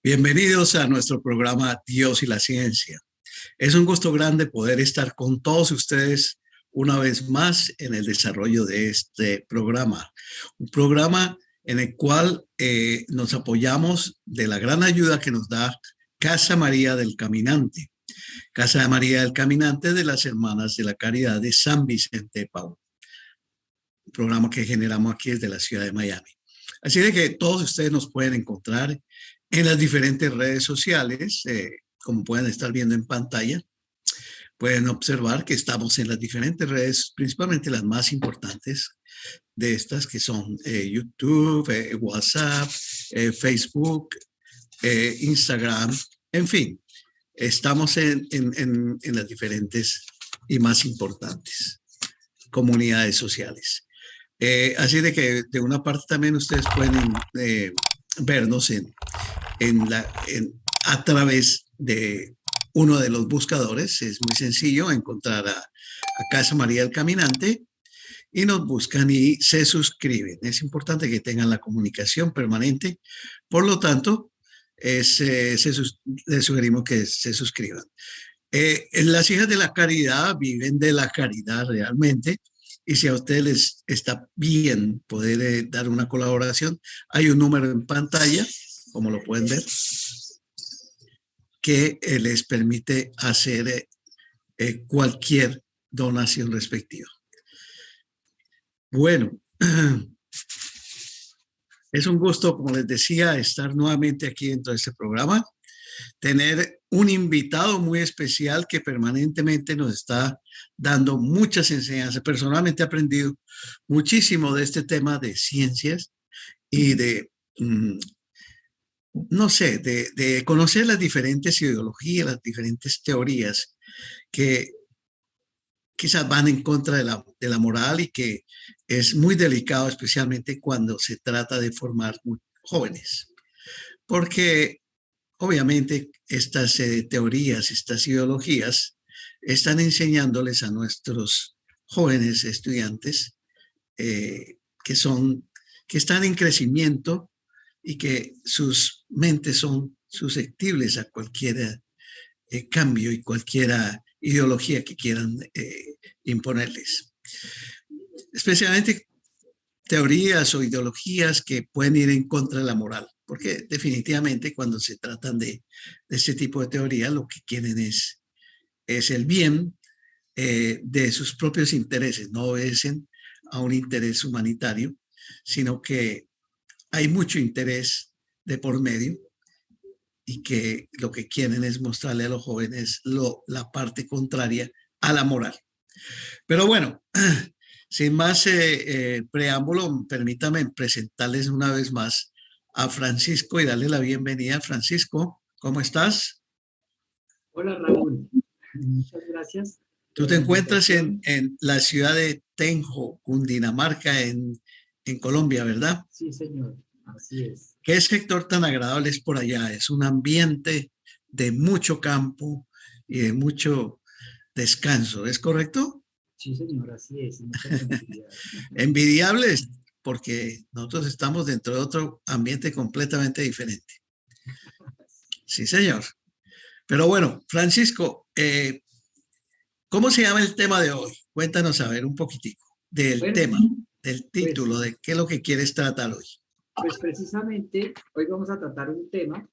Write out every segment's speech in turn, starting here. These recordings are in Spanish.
Bienvenidos a nuestro programa Dios y la Ciencia. Es un gusto grande poder estar con todos ustedes una vez más en el desarrollo de este programa. Un programa en el cual nos apoyamos de la gran ayuda que nos da Casa María del Caminante. Casa María del Caminante de las Hermanas de la Caridad de San Vicente de Paúl. Un programa que generamos aquí desde la ciudad de Miami. Así de que todos ustedes nos pueden encontrar en las diferentes redes sociales, como pueden estar viendo en pantalla. Pueden observar que estamos en las diferentes redes, principalmente las más importantes de estas, que son YouTube, WhatsApp, Facebook, Instagram, en fin, estamos en las diferentes y más importantes comunidades sociales. Así de que de una parte también ustedes pueden vernos a través de uno de los buscadores. Es muy sencillo encontrar a Casa María del Caminante y nos buscan y se suscriben. Es importante que tengan la comunicación permanente. Por lo tanto, les sugerimos que se suscriban. Las hijas de la caridad viven de la caridad realmente. Y si a ustedes les está bien poder dar una colaboración, hay un número en pantalla, como lo pueden ver, que les permite hacer cualquier donación respectiva. Bueno, es un gusto, como les decía, estar nuevamente aquí dentro de este programa, tener un invitado muy especial que permanentemente nos está dando muchas enseñanzas. Personalmente he aprendido muchísimo de este tema de ciencias y de no sé, de conocer las diferentes ideologías, las diferentes teorías que quizás van en contra de la moral y que es muy delicado, especialmente cuando se trata de formar jóvenes. Porque obviamente estas teorías, estas ideologías, están enseñándoles a nuestros jóvenes estudiantes que están en crecimiento y que sus mentes son susceptibles a cualquier cambio y cualquier ideología que quieran imponerles. Especialmente teorías o ideologías que pueden ir en contra de la moral, porque definitivamente cuando se tratan de este tipo de teoría, lo que quieren es el bien de sus propios intereses, no obedecen a un interés humanitario, sino que hay mucho interés de por medio y que lo que quieren es mostrarle a los jóvenes la parte contraria a la moral. Pero bueno, sin más preámbulo, permítame presentarles una vez más a Francisco y darle la bienvenida. Francisco, ¿cómo estás? Hola Raúl, muchas gracias. Tú te encuentras en la ciudad de Tenjo, Cundinamarca, en Colombia, ¿verdad? Sí, señor, así es. ¿Qué sector tan agradable es por allá? Es un ambiente de mucho campo y de mucho descanso, ¿es correcto? Sí, señor, así es, mucha tranquilidad. Envidiables, porque nosotros estamos dentro de otro ambiente completamente diferente. Sí, señor. Pero bueno, Francisco, ¿cómo se llama el tema de hoy? Cuéntanos a ver un poquitico del Bueno, tema, del pues, título, de qué es lo que quieres tratar hoy. pues precisamente hoy vamos a tratar un tema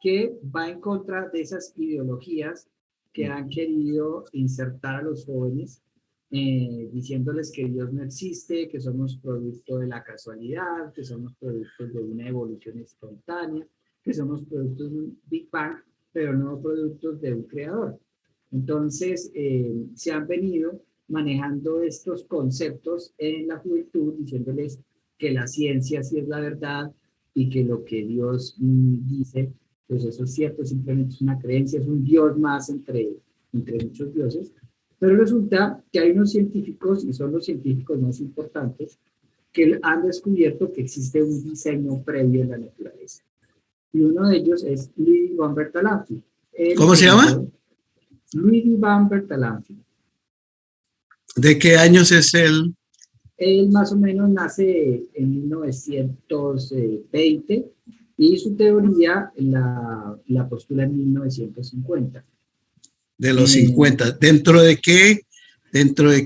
que va en contra de esas ideologías que han querido insertar a los jóvenes, diciéndoles que Dios no existe, que somos producto de la casualidad, que somos productos de una evolución espontánea, que somos productos de un Big Bang, pero no productos de un creador. Entonces, se han venido manejando estos conceptos en la juventud, diciéndoles que la ciencia sí es la verdad y que lo que Dios dice, pues eso es cierto, simplemente es una creencia, es un Dios más entre muchos dioses. Pero resulta que hay unos científicos, y son los científicos más importantes, que han descubierto que existe un diseño previo en la naturaleza. Y uno de ellos es Luigi van Bertalanffy. ¿Cómo se llama? Luigi van Bertalanffy. ¿De qué años es él? Él más o menos nace en 1920 Y su teoría la postula en 1950. De los 50. ¿Dentro de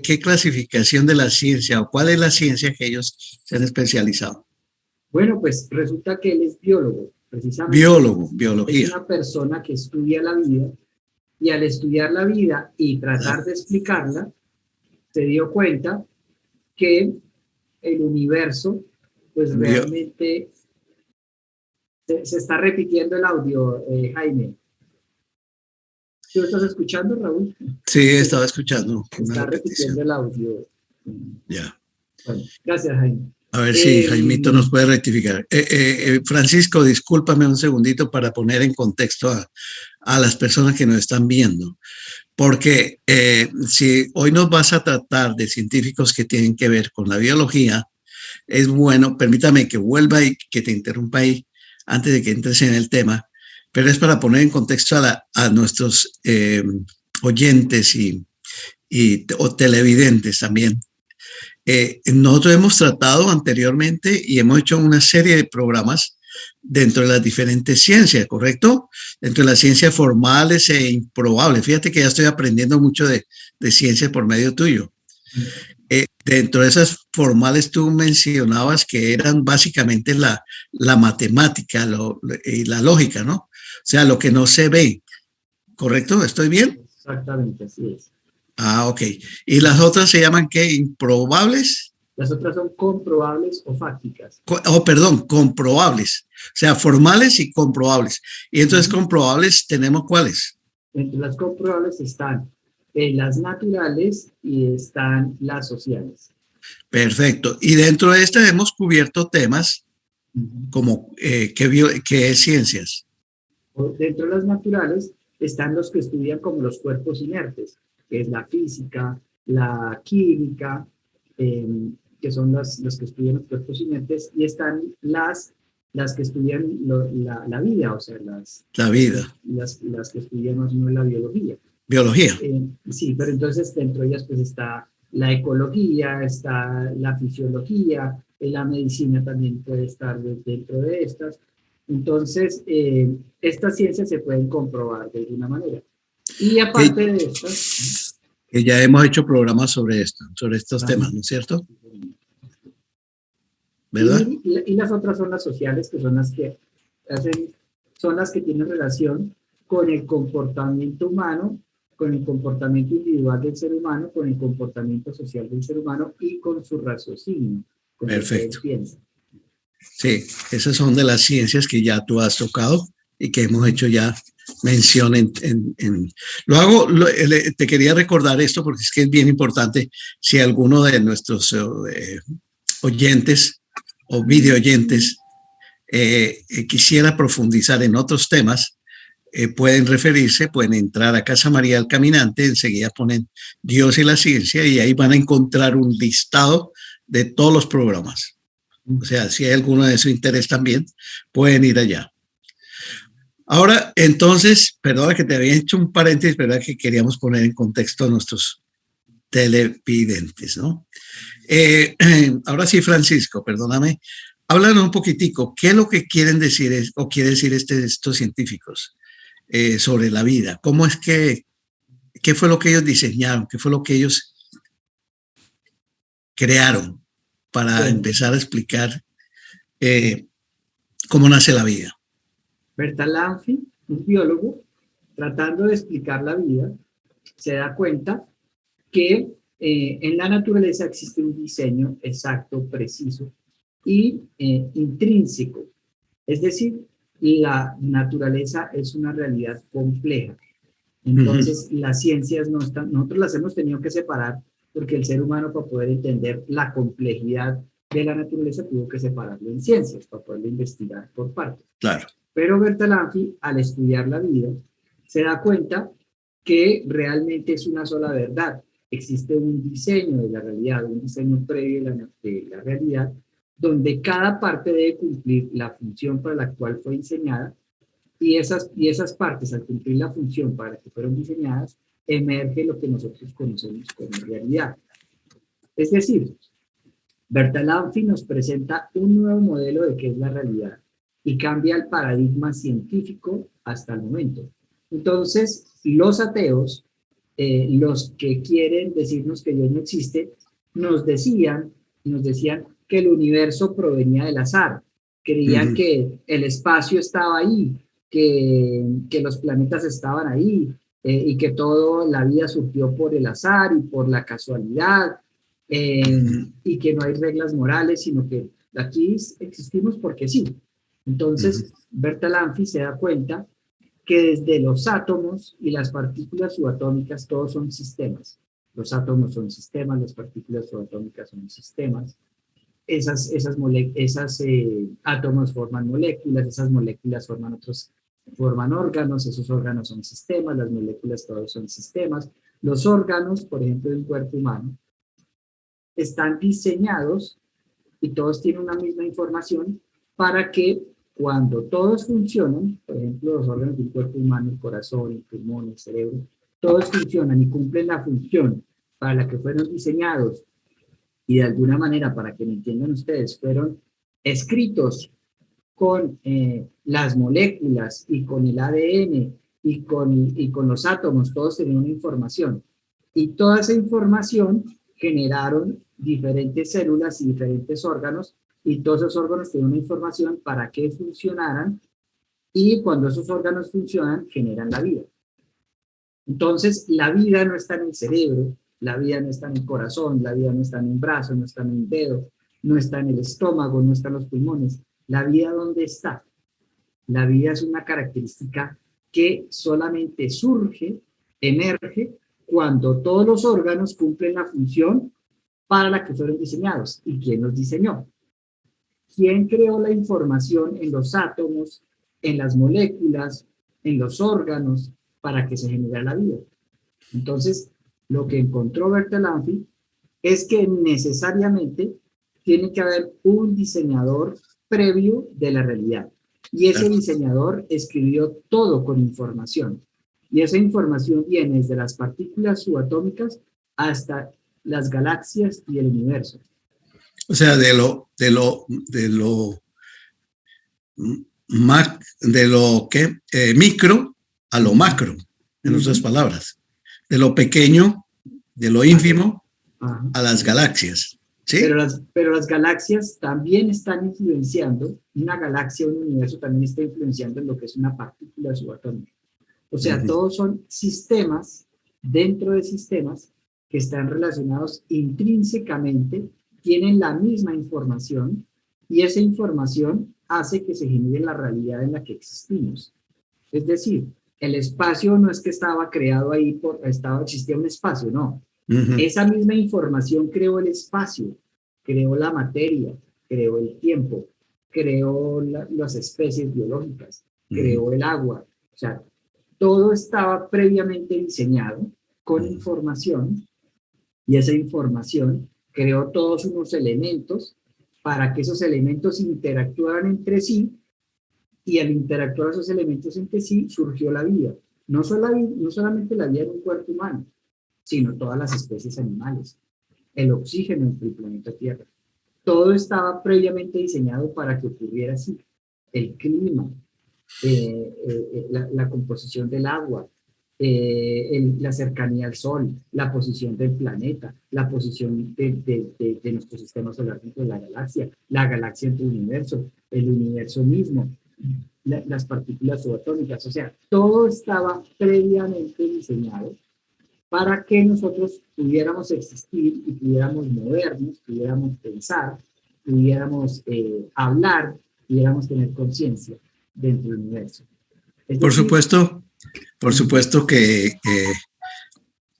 qué clasificación de la ciencia o cuál es la ciencia que ellos se han especializado? Bueno, pues resulta que él es biólogo, precisamente. Biólogo, Es biología. una persona que estudia la vida y al estudiar la vida y tratar Claro. de explicarla, se dio cuenta que el universo, pues Bio- realmente se está repitiendo el audio, Jaime. ¿Tú estás escuchando, Raúl? sí, Se, estaba escuchando se una está repitiendo repetición. el audio. Ya. Bueno, gracias, Jaime. A ver si Eh, Jaimito nos puede rectificar. Francisco, discúlpame un segundito para poner en contexto a las personas que nos están viendo, porque si hoy nos vas a tratar de científicos que tienen que ver con la biología, es bueno, permítame que vuelva y que te interrumpa ahí antes de que entres en el tema, pero es para poner en contexto a nuestros oyentes o televidentes también. Nosotros hemos tratado anteriormente y hemos hecho una serie de programas dentro de las diferentes ciencias, ¿correcto? Dentro de las ciencias formales e improbables. Fíjate que ya estoy aprendiendo mucho de ciencia por medio tuyo. Dentro de esas formales tú mencionabas que eran básicamente la matemática y la lógica, ¿no? O sea, lo que no se ve, ¿correcto? ¿Estoy bien? Exactamente, así es. Ah, ok. ¿Y las otras se llaman qué? ¿Improbables? Las otras son comprobables o fácticas. Perdón, comprobables. O sea, formales y comprobables. Y entonces Uh-huh. comprobables tenemos cuáles. Entre las comprobables están las naturales y están las sociales. Perfecto. Y dentro de estas hemos cubierto temas Uh-huh. como qué ciencias. Dentro de las naturales están los que estudian como los cuerpos inertes, que es la física, la química, eh, que son los que estudian los cuerpos inertes, y están las que estudian la vida, o sea, La vida, las que estudian más o menos la biología. biología. Sí, pero entonces dentro de ellas pues está la ecología, está la fisiología, la medicina también puede estar dentro de estas. Entonces, estas ciencias se pueden comprobar de alguna manera. Y Que, aparte de estas, que ya hemos hecho programas sobre esto, sobre estos ajá, temas, ¿no es cierto? ¿Verdad? y las otras son las sociales, que son las que hacen, son las que tienen relación con el comportamiento humano, con el comportamiento individual del ser humano, con el comportamiento social del ser humano y con su raciocinio, con lo que él Perfecto. piensa. Sí, esas son de las ciencias que ya tú has tocado y que hemos hecho ya mención te quería recordar esto porque es que es bien importante si alguno de nuestros oyentes o video oyentes quisiera profundizar en otros temas, pueden referirse, pueden entrar a Casa María del Caminante, enseguida ponen Dios y la ciencia y ahí van a encontrar un listado de todos los programas. O sea, si hay alguno de su interés también, pueden ir allá. Ahora, entonces, perdona que te había hecho un paréntesis, ¿verdad? Que queríamos poner en contexto a nuestros televidentes, ¿no? Ahora sí, Francisco, perdóname. Háblanos un poquitico, ¿qué es lo que quieren decir o quiere decir estos científicos sobre la vida? ¿Cómo es qué fue lo que ellos diseñaron? ¿Qué fue lo que ellos crearon para Bueno, empezar a explicar eh, cómo nace la vida? Bertalanffy, un biólogo, tratando de explicar la vida, se da cuenta que en la naturaleza existe un diseño exacto, preciso y intrínseco. Es decir, la naturaleza es una realidad compleja. Entonces, las ciencias no están, nosotros las hemos tenido que separar porque el ser humano, para poder entender la complejidad de la naturaleza, tuvo que separarlo en ciencias para poderlo investigar por partes. Claro. Pero Bertalanffy, al estudiar la vida, se da cuenta que realmente es una sola verdad. Existe un diseño de la realidad, un diseño previo de la realidad, donde cada parte debe cumplir la función para la cual fue diseñada, y esas partes, al cumplir la función para la que fueron diseñadas, emerge lo que nosotros conocemos como realidad. Es decir, Bertalanffy nos presenta un nuevo modelo de qué es la realidad. y cambia el paradigma científico hasta el momento. Entonces, los ateos, los que quieren decirnos que Dios no existe, nos decían que el universo provenía del azar, creían que el espacio estaba ahí, que los planetas estaban ahí, y que toda la vida surgió por el azar y por la casualidad, y que no hay reglas morales, sino que aquí existimos porque sí. Entonces, Bertalanffy se da cuenta que desde los átomos y las partículas subatómicas todos son sistemas. Los átomos son sistemas, las partículas subatómicas son sistemas. Esos átomos forman moléculas, esas moléculas forman órganos, esos órganos son sistemas, las moléculas todos son sistemas. Los órganos, por ejemplo, de un cuerpo humano, están diseñados y todos tienen una misma información para que cuando todos funcionan, por ejemplo, los órganos del cuerpo humano, el corazón, el pulmón, el cerebro, todos funcionan y cumplen la función para la que fueron diseñados y de alguna manera, para que me entiendan ustedes, fueron escritos con las moléculas y con el ADN y con los átomos, todos tenían una información. Y toda esa información generaron diferentes células y diferentes órganos, y todos esos órganos tienen una información para que funcionaran, y cuando esos órganos funcionan, generan la vida. Entonces, la vida no está en el cerebro, la vida no está en el corazón, la vida no está en un brazo, no está en un dedo, no está en el estómago, no está en los pulmones. La vida, ¿dónde está? La vida es una característica que solamente surge, emerge, cuando todos los órganos cumplen la función para la que fueron diseñados. ¿Y quién los diseñó? ¿Quién creó la información en los átomos, en las moléculas, en los órganos, para que se genere la vida? Entonces, lo que encontró Bertalanffy es que necesariamente tiene que haber un diseñador previo de la realidad. Y ese diseñador escribió todo con información. Y esa información viene desde las partículas subatómicas hasta las galaxias y el universo. O sea, de lo micro a lo macro, en otras palabras. De lo pequeño, de lo ínfimo, a las galaxias. ¿Sí? Pero las galaxias también están influenciando, una galaxia, un universo también está influenciando en lo que es una partícula subatómica. O sea, todos son sistemas dentro de sistemas que están relacionados intrínsecamente, tienen la misma información, y esa información hace que se genere la realidad en la que existimos. Es decir, el espacio no es que estaba creado ahí, existía un espacio, no. Esa misma información creó el espacio, creó la materia, creó el tiempo, creó las especies biológicas, creó el agua. O sea, todo estaba previamente diseñado con información, y esa información creó todos unos elementos para que esos elementos interactuaran entre sí, y al interactuar esos elementos entre sí surgió la vida. No solamente la vida en un cuerpo humano, sino todas las especies animales, el oxígeno en el planeta Tierra. Todo estaba previamente diseñado para que ocurriera así. El clima, la composición del agua, la cercanía al Sol, la posición del planeta, la posición de nuestro sistema solar dentro de la galaxia entre el universo mismo, las partículas subatómicas. O sea, todo estaba previamente diseñado para que nosotros pudiéramos existir y pudiéramos movernos, pudiéramos pensar, pudiéramos hablar, pudiéramos tener conciencia dentro del universo. Por supuesto que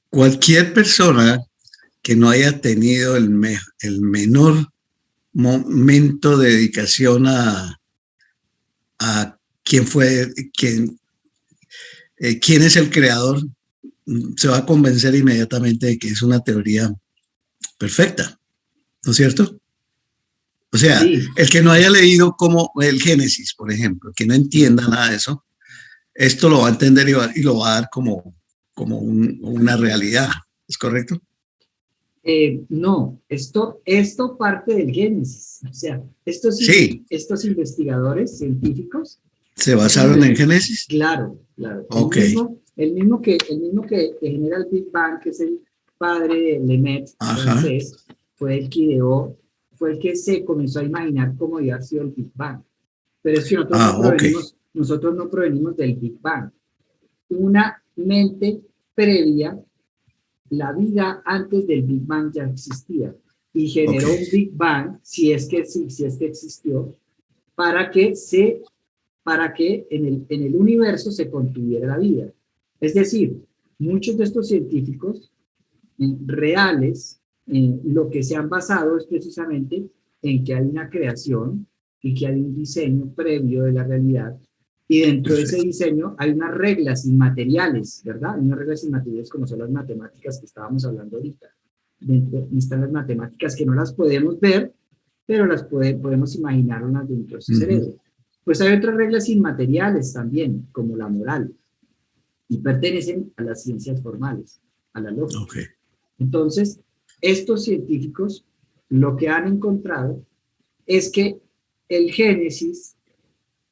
cualquier persona que no haya tenido el menor momento de dedicación a quién es el creador, se va a convencer inmediatamente de que es una teoría perfecta, ¿no es cierto? O sea, sí. El que no haya leído como el Génesis, por ejemplo, que no entienda nada de eso, esto lo va a entender y lo va a dar como una realidad, ¿es correcto? No, esto parte del Génesis. O sea, Sí, estos investigadores científicos, se basaron en Génesis. claro, claro. Ok. El mismo que genera el Big Bang, que es el padre Lemaitre Ajá. francés, fue el que ideó, fue el que se comenzó a imaginar cómo había sido el Big Bang. Pero es que Ah, ok. nosotros no provenimos del Big Bang. Una mente previa, la vida antes del Big Bang ya existía y Ok. generó un Big Bang, si es que existió, para que, en el universo se contuviera la vida. Es decir, muchos de estos científicos reales, lo que se han basado es precisamente en que hay una creación y que hay un diseño previo de la realidad, y dentro de ese Perfecto. diseño hay unas reglas inmateriales, ¿verdad? Hay unas reglas inmateriales como son las matemáticas que estábamos hablando ahorita. Dentro están las matemáticas que no las podemos ver, pero podemos imaginarlas dentro de ese Ujú. cerebro. Pues hay otras reglas inmateriales también, como la moral, y pertenecen a las ciencias formales, a la lógica. Ok. Entonces, estos científicos lo que han encontrado es que el Génesis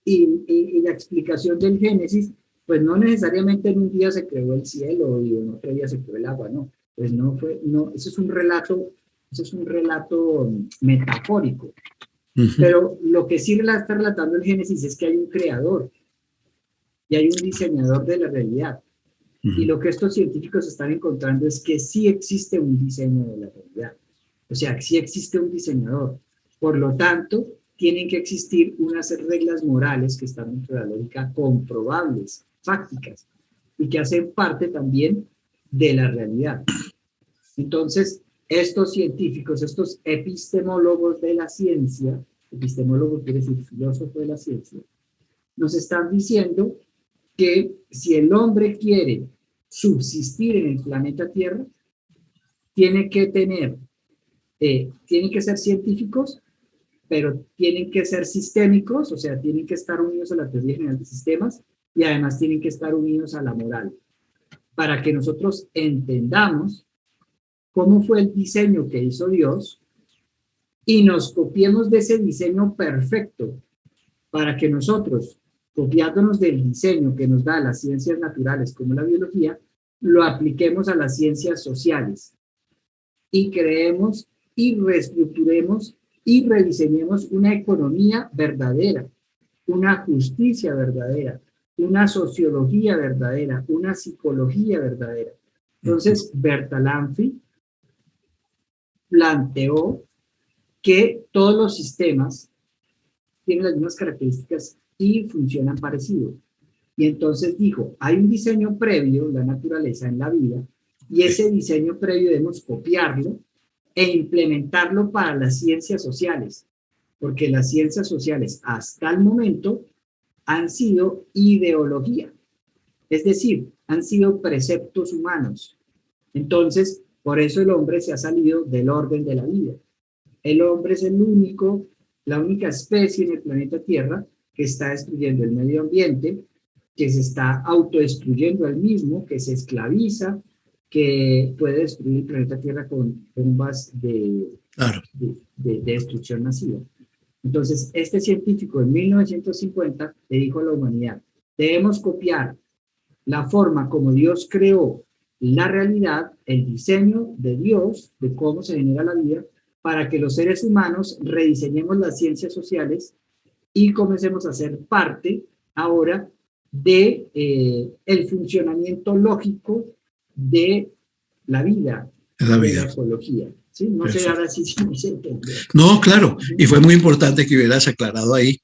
y la explicación del Génesis, pues no necesariamente en un día se creó el cielo y en otro día se creó el agua, no. Pues no, eso es un relato metafórico. Ujú. Pero lo que sí está relatando el Génesis es que hay un creador y hay un diseñador de la realidad. Y Ujú. lo que estos científicos están encontrando es que sí existe un diseño de la realidad. O sea, sí existe un diseñador. Por lo tanto, tienen que existir unas reglas morales que están dentro de la lógica comprobables, fácticas, y que hacen parte también de la realidad. Entonces, estos científicos, estos epistemólogos de la ciencia, epistemólogo quiere decir filósofo de la ciencia, nos están diciendo que si el hombre quiere subsistir en el planeta Tierra, tiene que tienen que ser científicos, pero tienen que ser sistémicos, o sea, tienen que estar unidos a la teoría general de sistemas y además tienen que estar unidos a la moral, para que nosotros entendamos cómo fue el diseño que hizo Dios y nos copiemos de ese diseño perfecto, para que nosotros, copiándonos del diseño que nos da las ciencias naturales como la biología, lo apliquemos a las ciencias sociales y creemos y reestructuremos y rediseñemos una economía verdadera, una justicia verdadera, una sociología verdadera, una psicología verdadera. Ujú. Entonces, Bertalanffy planteó que todos los sistemas tienen las mismas características y funcionan parecido. Y entonces dijo, hay un diseño previo, la naturaleza en la vida, y ese diseño previo debemos copiarlo e implementarlo para las ciencias sociales, porque las ciencias sociales hasta el momento han sido ideología, es decir, han sido preceptos humanos. Entonces, por eso el hombre se ha salido del orden de la vida. El hombre es la única especie en el planeta Tierra que está destruyendo el medio ambiente, que se está autodestruyendo al mismo, que se esclaviza, que puede destruir el planeta Tierra con bombas Claro. de destrucción masiva. Entonces, este científico en 1950 le dijo a la humanidad, debemos copiar la forma como Dios creó la realidad, el diseño de Dios, de cómo se genera la vida, para que los seres humanos rediseñemos las ciencias sociales y comencemos a ser parte ahora de el funcionamiento lógico de la vida, En la de vida. la ecología. ¿Sí? No sé ahora Perfecto. si se entendió. No, claro. Y fue muy importante que hubieras aclarado ahí,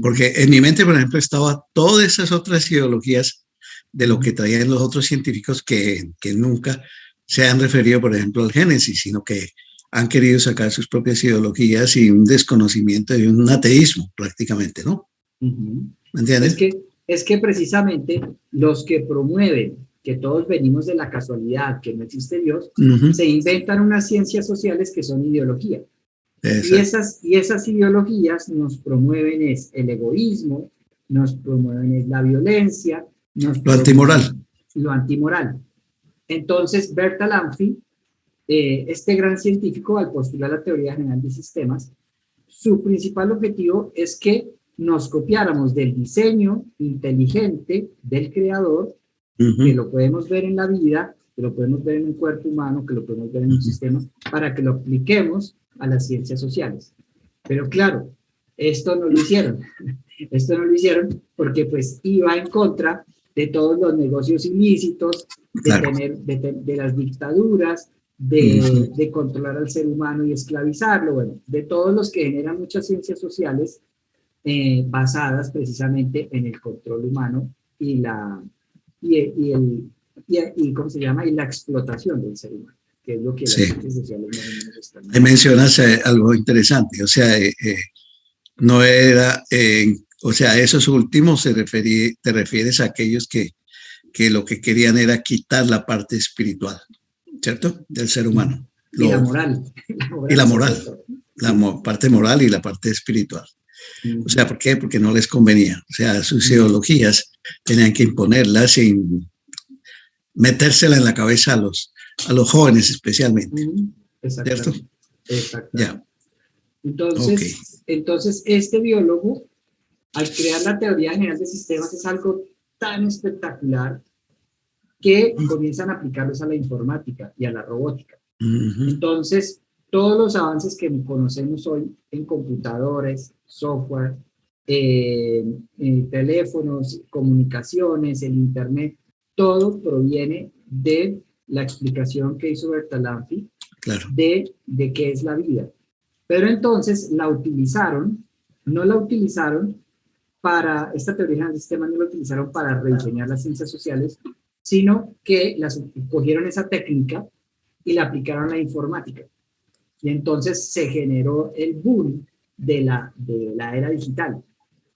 porque en mi mente, por ejemplo, estaba todas esas otras ideologías de lo que traían los otros científicos que nunca se han referido, por ejemplo, al Génesis, sino que han querido sacar sus propias ideologías y un desconocimiento y un ateísmo prácticamente, ¿no? Uh-huh. ¿Me Es entienden? que, es que precisamente los que promueven que todos venimos de la casualidad, que no existe Dios, Ujú. se inventan unas ciencias sociales que son ideología. Y Exacto. esas ideologías nos promueven es el egoísmo, nos promueven es la violencia, nos Lo antimoral. promueven lo antimoral. Entonces, Bertalanffy este gran científico, al postular la teoría general de sistemas, su principal objetivo es que nos copiáramos del diseño inteligente del creador, que lo podemos ver en la vida, que lo podemos ver en un cuerpo humano, que lo podemos ver en un sistema, para que lo apliquemos a las ciencias sociales. Pero claro, esto no lo hicieron. Esto no lo hicieron porque pues iba en contra de todos los negocios ilícitos, de las dictaduras, de controlar al ser humano y esclavizarlo, bueno, de todos los que generan muchas ciencias sociales basadas precisamente en el control humano y ¿cómo se llama? Y la explotación del ser humano, que es lo que las ciencias sociales más o menos están. Ahí mencionas algo interesante, o sea, no era, o sea, esos últimos te refieres a aquellos que lo que querían era quitar la parte espiritual, ¿cierto? Del ser humano. Y la moral. Y la moral, la parte moral y la parte espiritual. O sea, ¿por qué? Porque no les convenía. O sea, sus ideologías tenían que imponerlas sin metérselas en la cabeza a los jóvenes especialmente. ¿Cierto? Exacto. Ya. Entonces, este biólogo, al crear la teoría general de sistemas, es algo tan espectacular que comienzan a aplicarlos a la informática y a la robótica. Entonces, todos los avances que conocemos hoy en computadores, software, teléfonos, comunicaciones, el internet, todo proviene de la explicación que hizo Bertalanffy de qué es la vida. Pero entonces no la utilizaron para, esta teoría general de sistemas no la utilizaron para rediseñar las ciencias sociales, sino que cogieron esa técnica y la aplicaron a la informática. Y entonces se generó el boom de la era digital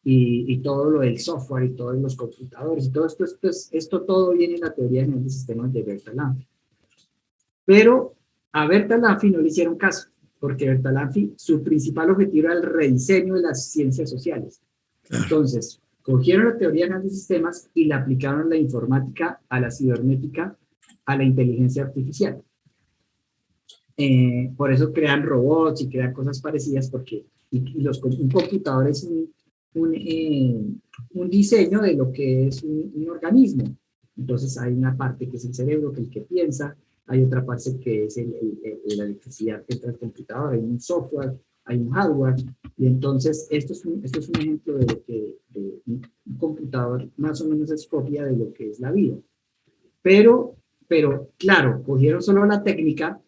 y todo lo del software y todos los computadores y todo esto todo viene en la teoría general de sistemas de Bertalanffy. Pero a Bertalanffy no le hicieron caso, porque Bertalanffy, su principal objetivo era el rediseño de las ciencias sociales. Entonces, cogieron la teoría general de sistemas y la aplicaron a la informática, a la cibernética, a la inteligencia artificial. Por eso crean robots y crean cosas parecidas, porque un computador es un diseño de lo que es un organismo. Entonces hay una parte que es el cerebro, que es el que piensa, hay otra parte que es la electricidad que entra al computador, hay un software, hay un hardware, y entonces esto es un ejemplo de lo que un computador más o menos es copia de lo que es la vida. Pero claro, cogieron solo la técnica,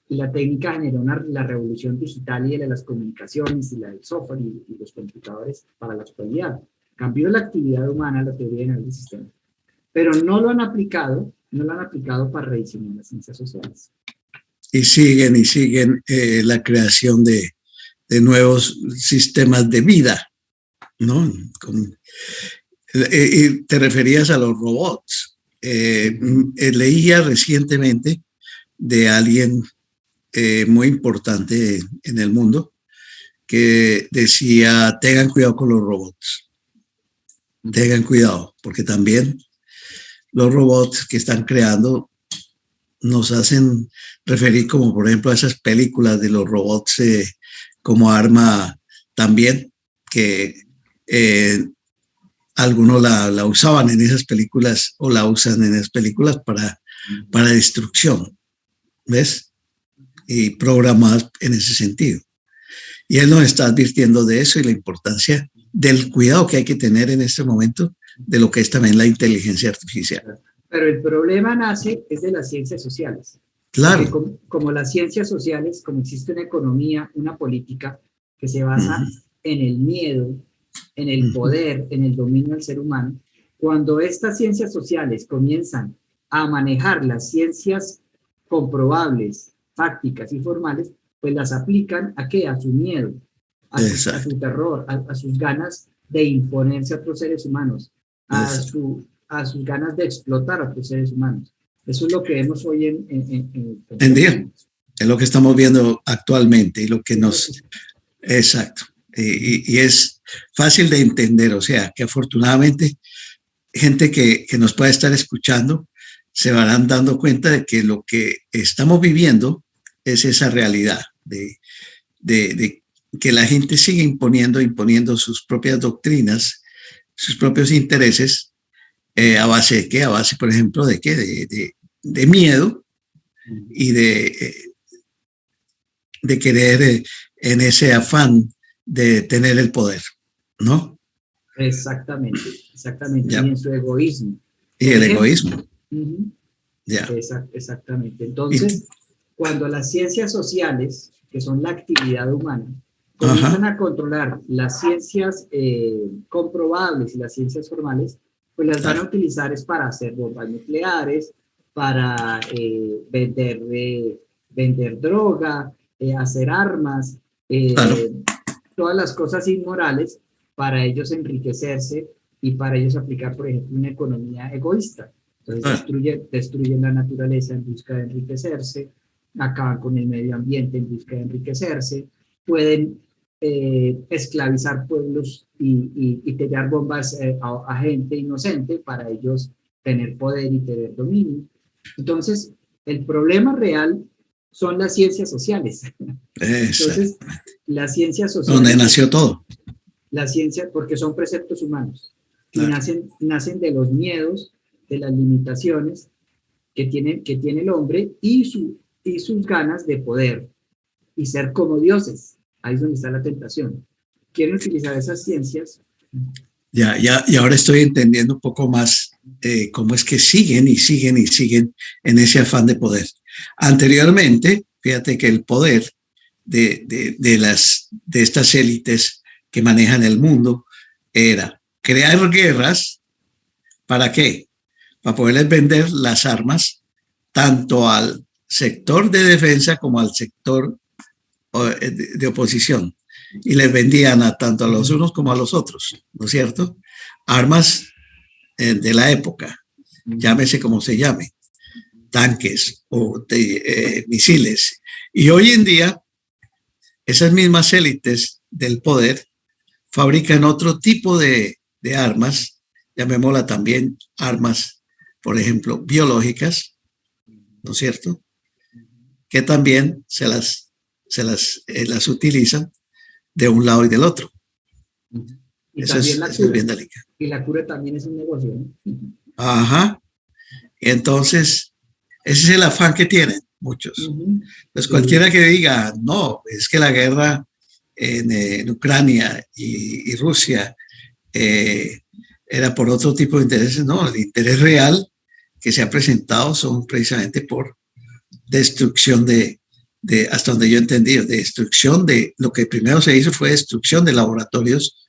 y la técnica generó la revolución digital y de las comunicaciones y la del software y los computadores para la actualidad. Cambió la actividad humana, la teoría general del sistema. Pero no lo han aplicado para rediseñar las ciencias sociales. Y siguen la creación de nuevos sistemas de vida, ¿no? Y te referías a los robots. Leía recientemente de alguien muy importante en el mundo que decía: tengan cuidado con los robots, tengan cuidado, porque también los robots que están creando nos hacen referir, como por ejemplo a esas películas de los robots como arma también, que algunos la usaban en esas películas o la usan en esas películas para destrucción, ¿ves? Y programadas en ese sentido. Y él nos está advirtiendo de eso y la importancia del cuidado que hay que tener en este momento de lo que es también la inteligencia artificial. Pero el problema nace es de las ciencias sociales. Claro. Como las ciencias sociales, como existe una economía, una política que se basa en el miedo, en el poder, en el dominio del ser humano, cuando estas ciencias sociales comienzan a manejar las ciencias comprobables, fácticas y formales, pues las aplican ¿a qué? A su miedo, a su terror, a sus ganas de imponerse a otros seres humanos, a sus ganas de explotar a otros seres humanos. Eso es lo que vemos hoy en día. Es lo que estamos viendo actualmente y lo que nos... Exacto. Y es fácil de entender, o sea, que afortunadamente gente que nos puede estar escuchando se van dando cuenta de que lo que estamos viviendo es esa realidad de que la gente sigue imponiendo sus propias doctrinas, sus propios intereses, ¿a base de qué? A base, por ejemplo, ¿de qué? De miedo y de querer en ese afán de tener el poder, ¿no? Exactamente, exactamente. Ya. Y en su egoísmo. Y el egoísmo. Ya. Exactamente. Entonces, cuando las ciencias sociales, que son la actividad humana, comienzan a controlar las ciencias comprobables y las ciencias formales, pues las van a utilizar es para hacer bombas nucleares, para vender droga, hacer armas, todas las cosas inmorales para ellos enriquecerse y para ellos aplicar, por ejemplo, una economía egoísta. Entonces destruyen la naturaleza en busca de enriquecerse, acaban con el medio ambiente en busca de enriquecerse, pueden esclavizar pueblos y tirar bombas a gente inocente para ellos tener poder y tener dominio. Entonces, el problema real son las ciencias sociales. Entonces, las ciencias sociales... Donde nació todo. La ciencia, porque son preceptos humanos, y nacen de los miedos, de las limitaciones que tiene el hombre y sus ganas de poder y ser como dioses. Ahí es donde está la tentación. Quieren utilizar esas ciencias. Y ahora estoy entendiendo un poco más cómo es que siguen en ese afán de poder. Anteriormente, fíjate que el poder de estas élites que manejan el mundo era crear guerras. ¿Para qué? Para poderles vender las armas tanto al sector de defensa como al sector de oposición. Y les vendían tanto a los unos como a los otros, ¿no es cierto? Armas de la época, llámese como se llame, tanques o misiles. Y hoy en día, esas mismas élites del poder fabrican otro tipo de armas, llamémosla también armas, por ejemplo, biológicas, ¿no es cierto? Que también se las utilizan de un lado y del otro. Y eso es bien delicado. Y la cura también es un negocio, ¿no? Ajá. Entonces, ese es el afán que tienen muchos. Pues cualquiera que diga, no, es que la guerra en Ucrania y Rusia era por otro tipo de intereses. No, el interés real que se ha presentado son precisamente por destrucción hasta donde yo entendí, de destrucción de lo que primero se hizo fue destrucción de laboratorios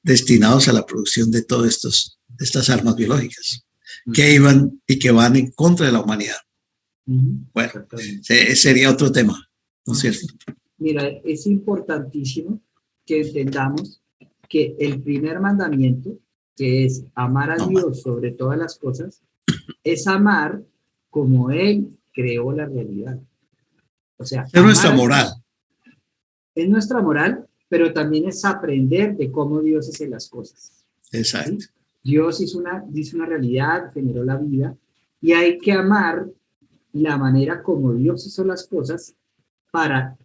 destinados a la producción de todas estas armas biológicas que iban y que van en contra de la humanidad. Bueno, sería otro tema, ¿no es cierto? Mira, es importantísimo que entendamos que el primer mandamiento, que es amar a Dios sobre todas las cosas, es amar como Él creó la realidad. O sea, es nuestra moral. Es nuestra moral, pero también es aprender de cómo Dios hace las cosas. Exacto. ¿Sí? Dios hizo una realidad, generó la vida, y hay que amar la manera como Dios hizo las cosas para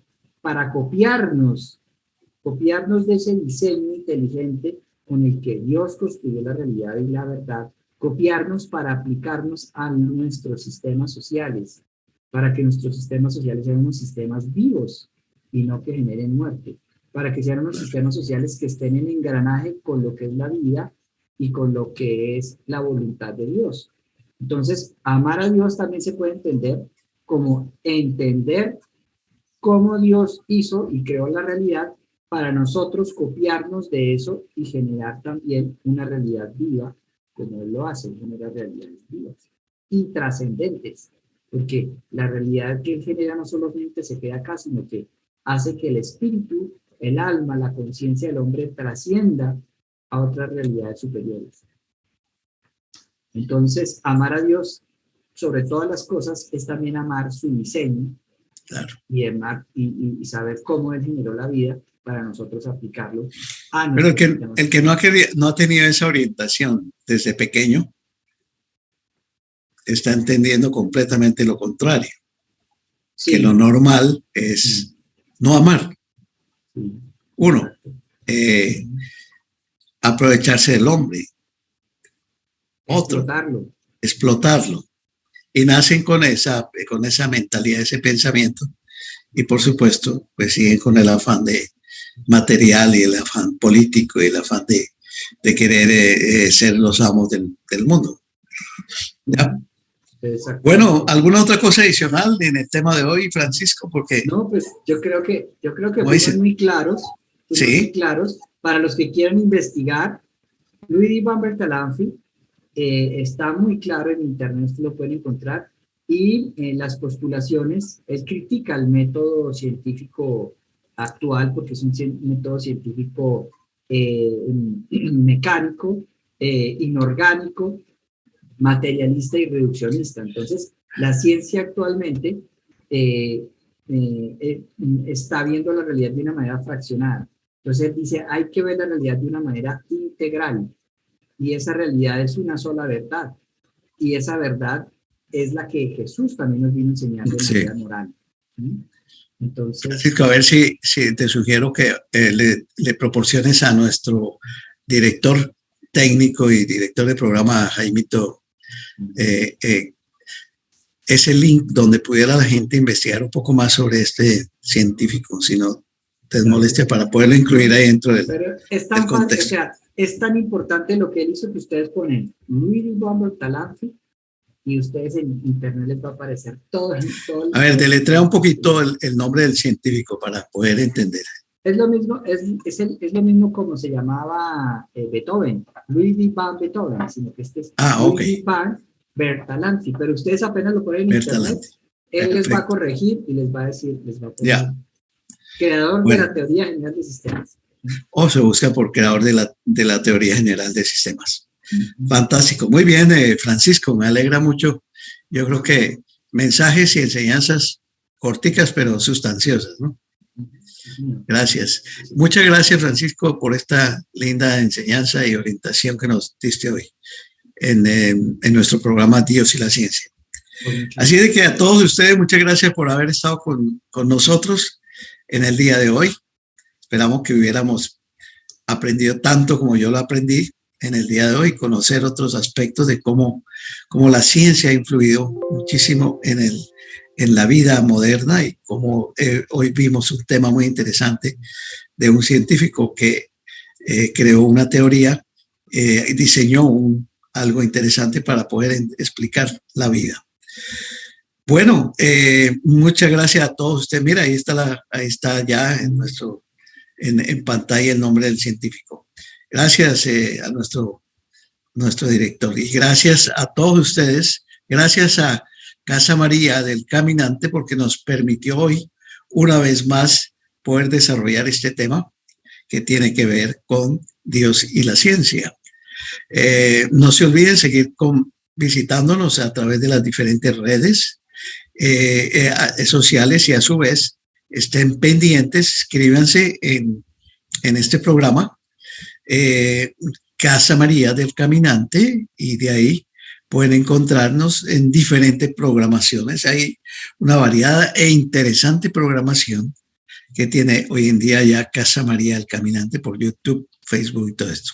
copiarnos de ese diseño inteligente con el que Dios construyó la realidad y la verdad, copiarnos para aplicarnos a nuestros sistemas sociales, para que nuestros sistemas sociales sean unos sistemas vivos y no que generen muerte, para que sean unos sistemas sociales que estén en engranaje con lo que es la vida y con lo que es la voluntad de Dios. Entonces, amar a Dios también se puede entender como entender cómo Dios hizo y creó la realidad para nosotros copiarnos de eso y generar también una realidad viva, como Él lo hace, generar realidades vivas y trascendentes, porque la realidad que Él genera no solamente se queda acá, sino que hace que el espíritu, el alma, la conciencia del hombre trascienda a otras realidades superiores. Entonces, amar a Dios sobre todas las cosas es también amar su diseño. Claro. Y saber cómo Él generó la vida para nosotros aplicarlo a Pero el que no ha tenido esa orientación desde pequeño está entendiendo completamente lo contrario. Sí. que lo normal es no amar. Sí. Uno, aprovecharse del hombre. Otro, explotarlo. Y nacen con esa mentalidad, ese pensamiento. Y por supuesto, pues siguen con el afán material y el afán político y el afán de querer ser los amos del mundo. ¿Ya? Bueno, ¿alguna otra cosa adicional en el tema de hoy, Francisco? Porque no, pues yo creo que fuimos muy claros, muy claros. Para los que quieran investigar, Luigi van Bertalanffy está muy claro en internet, usted lo pueden encontrar, y las postulaciones, él critica el método científico actual porque es un método científico mecánico, inorgánico, materialista y reduccionista. Entonces, la ciencia actualmente está viendo la realidad de una manera fraccionada. Entonces, él dice, hay que ver la realidad de una manera integral. Y esa realidad es una sola verdad. Y esa verdad es la que Jesús también nos vino a enseñar de manera moral. Entonces, Francisco, a ver si te sugiero que le proporciones a nuestro director técnico y director de programa, Jaimito, ese link donde pudiera la gente investigar un poco más sobre este científico, si no te molestia, para poderlo incluir ahí dentro del contexto. O sea, es tan importante lo que él hizo que ustedes ponen Luigi van Bertalanffy y ustedes en internet les va a aparecer todo. A ver, deletrea un poquito el nombre del científico para poder entender. Es lo mismo, es lo mismo como se llamaba Beethoven, Luigi van Beethoven, sino que este es Luigi van Bertalanffy, pero ustedes apenas lo ponen en internet, él les va a corregir y les va a decir, les va a poner creador de la teoría general de sistemas. O se busca por creador de la teoría general de sistemas. Fantástico. Muy bien, Francisco, me alegra mucho. Yo creo que mensajes y enseñanzas corticas, pero sustanciosas, ¿no? Gracias. Muchas gracias, Francisco, por esta linda enseñanza y orientación que nos diste hoy en nuestro programa Dios y la Ciencia. Así de que a todos ustedes, muchas gracias por haber estado con nosotros en el día de hoy. Esperamos que hubiéramos aprendido tanto como yo lo aprendí en el día de hoy, conocer otros aspectos de cómo la ciencia ha influido muchísimo en la vida moderna y cómo hoy vimos un tema muy interesante de un científico que creó una teoría y diseñó algo interesante para poder explicar la vida. Bueno, muchas gracias a todos ustedes. Mira, ahí está ya en pantalla el nombre del científico. Gracias a nuestro director y gracias a todos ustedes. Gracias a Casa María del Caminante porque nos permitió hoy una vez más poder desarrollar este tema que tiene que ver con Dios y la ciencia. No se olviden seguir visitándonos a través de las diferentes redes sociales y a su vez estén pendientes, inscríbanse en este programa Casa María del Caminante y de ahí pueden encontrarnos en diferentes programaciones. Hay una variada e interesante programación que tiene hoy en día ya Casa María del Caminante por YouTube, Facebook y todo esto.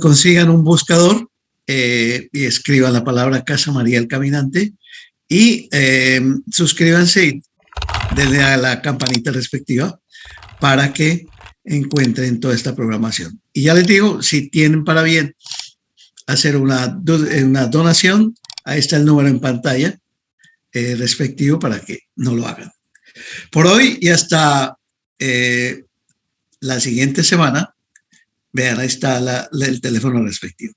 Consigan un buscador y escriban la palabra Casa María del Caminante y suscríbanse y denle a la campanita respectiva para que encuentren toda esta programación. Y ya les digo, si tienen para bien hacer una donación, ahí está el número en pantalla respectivo para que no lo hagan. Por hoy y hasta la siguiente semana, vean, ahí está el teléfono respectivo.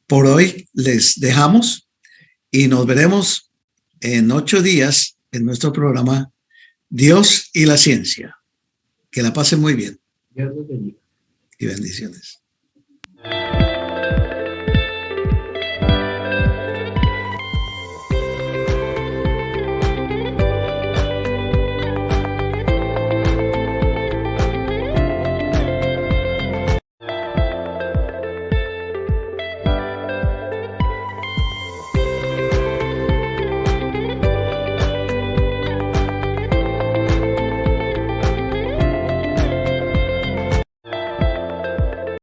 Por hoy les dejamos y nos veremos en 8 días en nuestro programa Dios y la Ciencia. Que la pasen muy bien. Dios los bendiga. Y bendiciones.